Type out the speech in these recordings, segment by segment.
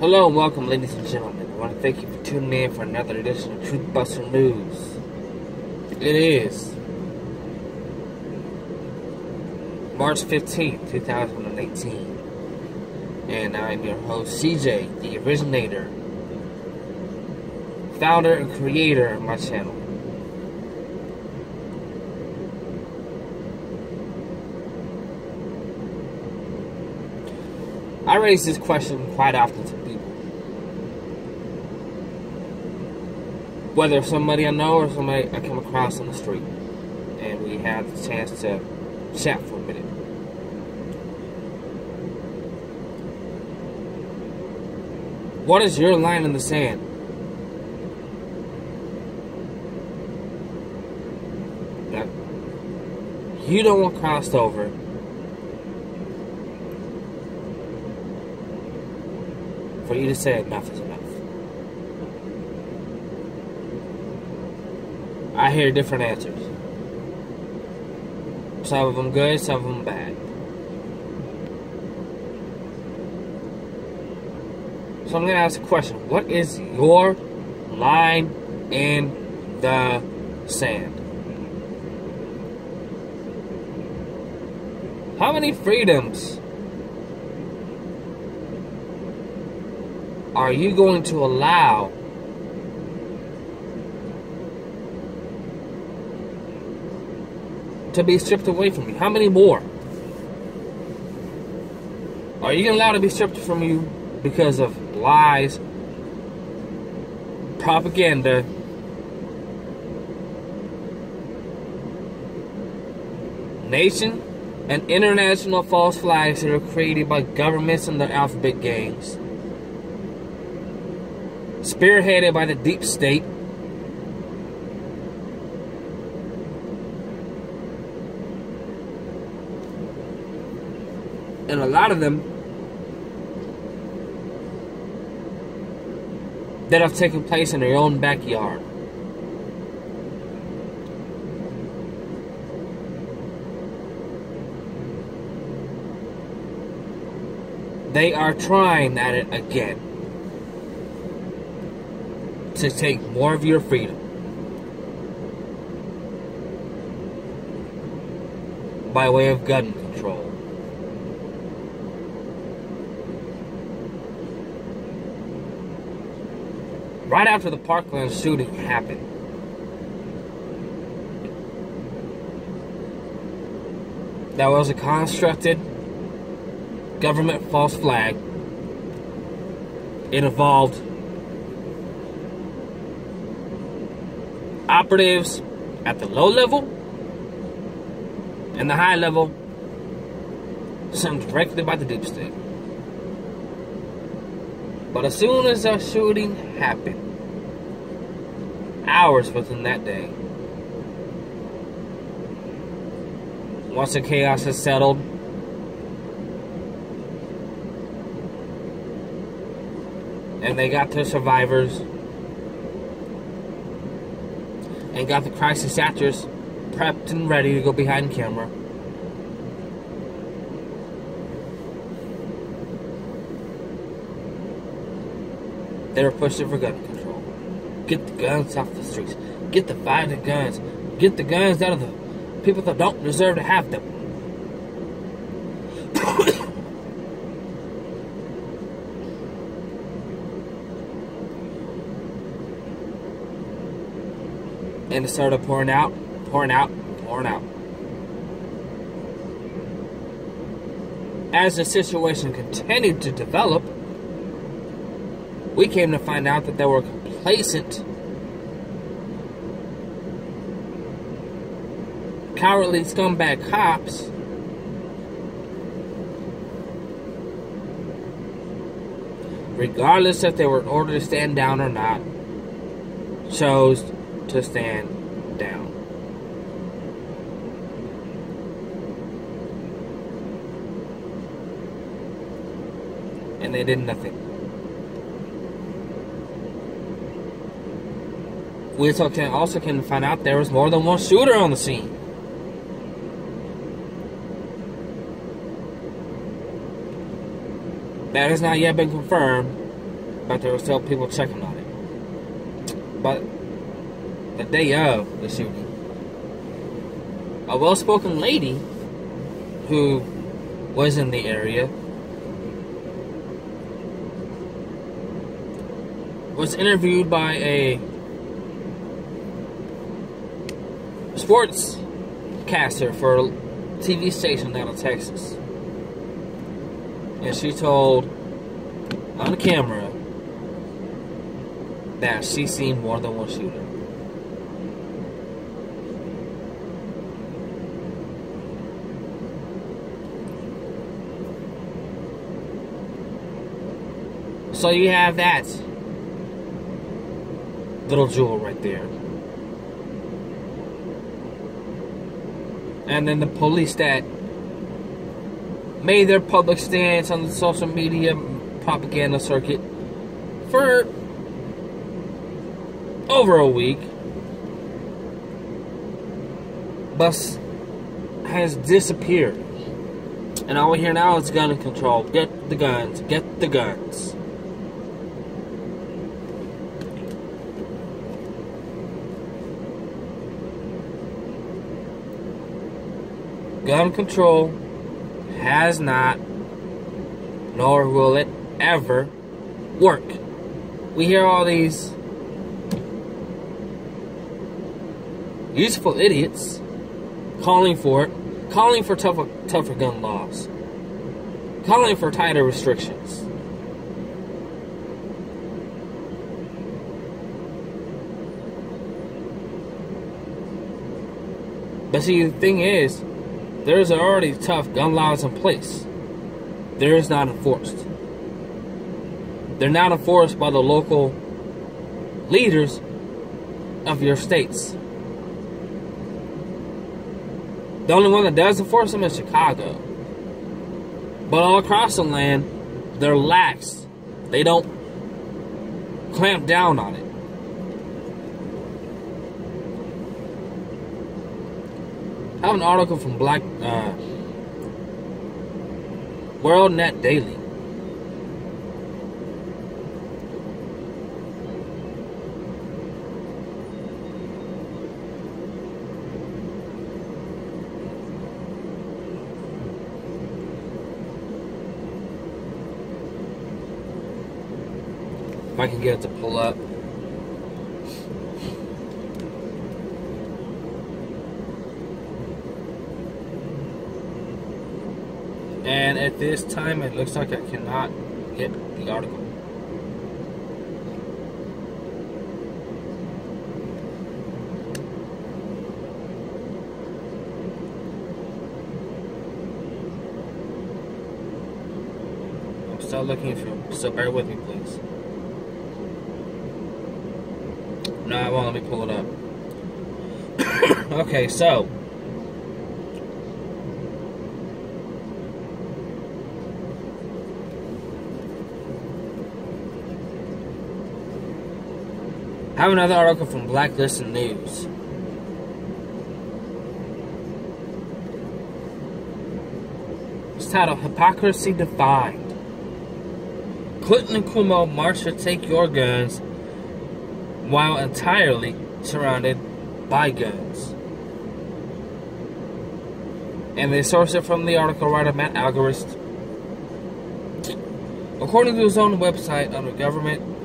Hello and welcome, ladies and gentlemen. I want to thank you for tuning in for another edition of Truth Buster News. It is March 15th, 2018. And I'm your host, CJ, the originator, founder, and creator of my channel. I raise this question quite often to people. Whether somebody I know or somebody I come across on the street. And we have the chance to chat for a minute. What is your line in the sand? That you don't want crossed over for you to say enough is enough. I hear different answers. Some of them good, some of them bad. So I'm going to ask a question. What is your line in the sand? How many freedoms are you going to allow to be stripped away from you? How many more are you going to allow to be stripped from you because of lies, propaganda, nation and international false flags that are created by governments and their alphabet gangs, spearheaded by the deep state, and a lot of them that have taken place in their own backyard. They are trying at it again to take more of your freedom by way of gun control. Right after the Parkland shooting happened, that was a constructed government false flag. It involved operatives at the low level and the high level, sent directly by the deep state. But as soon as the shooting happened, hours within that day, once the chaos has settled, and they got their survivors and got the crisis actors prepped and ready to go behind camera, they were pushing for gun control. Get the guns off the streets. Get the violent guns. Get the guns out of the people that don't deserve to have them. And it started pouring out, pouring out, pouring out. As the situation continued to develop, we came to find out that there were complacent, cowardly scumbag cops regardless if they were ordered to stand down or not, chose to stand down. And they did nothing. We also came to find out there was more than one shooter on the scene. That has not yet been confirmed, but there were still people checking on it. But the day of the shooting, a well-spoken lady who was in the area was interviewed by a sportscaster for a TV station out of Texas. And she told on camera that she seen more than one shooter. So you have that little jewel right there. And then the police that made their public stance on the social media propaganda circuit for over a week, but has disappeared. And all we hear now is gun control. Get the guns. Get the guns. Gun control has not, nor will it ever work. We hear all these useful idiots calling for it, calling for tougher gun laws, calling for tighter restrictions. But see, the thing is, there's already tough gun laws in place. They're just not enforced. They're not enforced by the local leaders of your states. The only one that does enforce them is Chicago. But all across the land, they're lax. They don't clamp down on it. I have an article from World Net Daily. If I can get it to pull up. And at this time, it looks like I cannot get the article. I'm still looking for you, so bear with me, please. No, it won't let me pull it up. Okay, so I have another article from Blacklisted News. It's titled Hypocrisy Defined. Clinton and Cuomo march to take your guns while entirely surrounded by guns. And they source it from the article writer Matt Algarist. According to his own website, under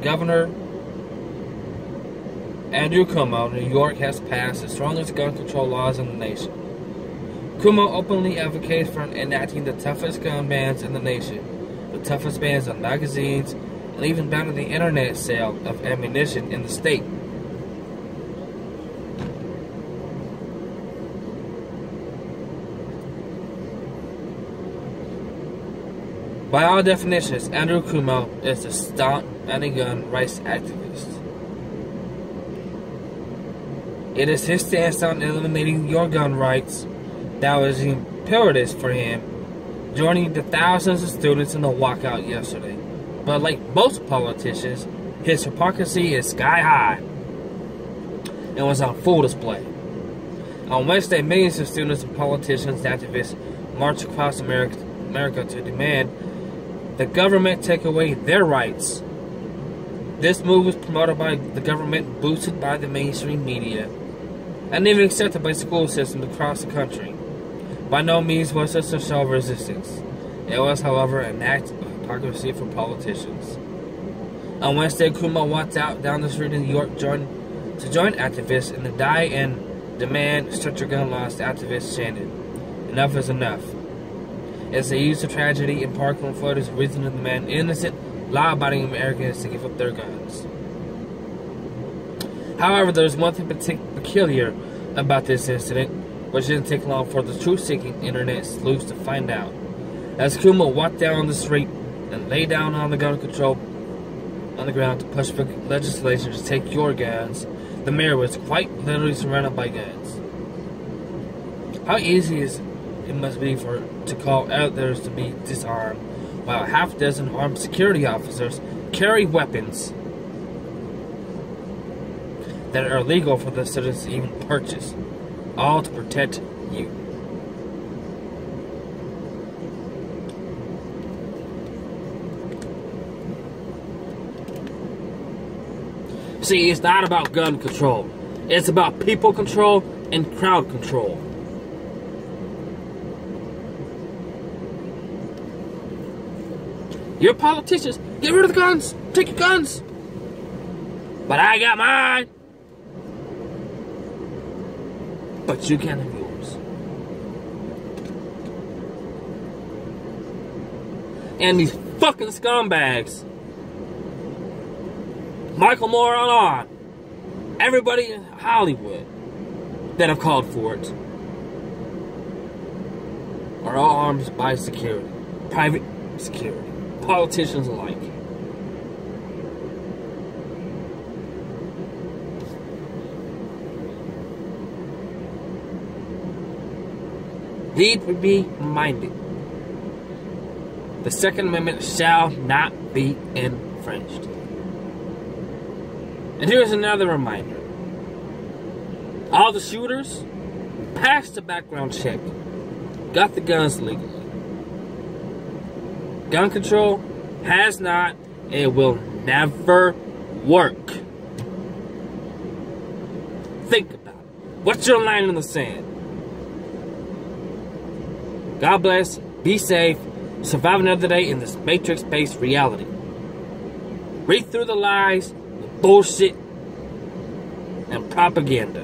Governor Andrew Cuomo, New York has passed the strongest gun control laws in the nation. Cuomo openly advocates for enacting the toughest gun bans in the nation, the toughest bans on magazines, and even banning the internet sale of ammunition in the state. By all definitions, Andrew Cuomo is a staunch anti-gun rights activist. It is his stance on eliminating your gun rights that was imperative for him, joining the thousands of students in the walkout yesterday. But like most politicians, his hypocrisy is sky high and was on full display. On Wednesday, millions of students and politicians and activists marched across America to demand the government take away their rights This move was promoted by the government, boosted by the mainstream media, and even accepted by school systems across the country. By no means was this a show of resistance. It was, however, an act of hypocrisy for politicians. On Wednesday, Cuomo walked out down the street in New York to join activists in the Die and Demand Start Your Gun laws. Activists chanted, "Enough is enough," as they used the tragedy in Parkland, Florida, as a reason to demand innocent, law-abiding Americans to give up their guns. However, there's one thing peculiar about this incident, which didn't take long for the truth-seeking internet sleuths to find out. As Cuomo walked down the street and lay down on the gun control on the ground to push for legislation to take your guns, the mayor was quite literally surrounded by guns. How easy it must be to call others to be disarmed, while a half dozen armed security officers carry weapons that are illegal for the citizens to even purchase, all to protect you. See, it's not about gun control. It's about people control and crowd control. Your politicians, get rid of the guns. Take your guns. But I got mine. But you can't have yours. And these fucking scumbags, Michael Moore on, everybody in Hollywood that have called for it, are all armed by security, private security, politicians alike. Need to be reminded, the Second Amendment shall not be infringed. And here's another reminder. All the shooters passed the background check, got the guns legally. Gun control has not and will never work. Think about it. What's your line in the sand? God bless, be safe, survive another day in this matrix-based reality. Read through the lies, bullshit, and propaganda.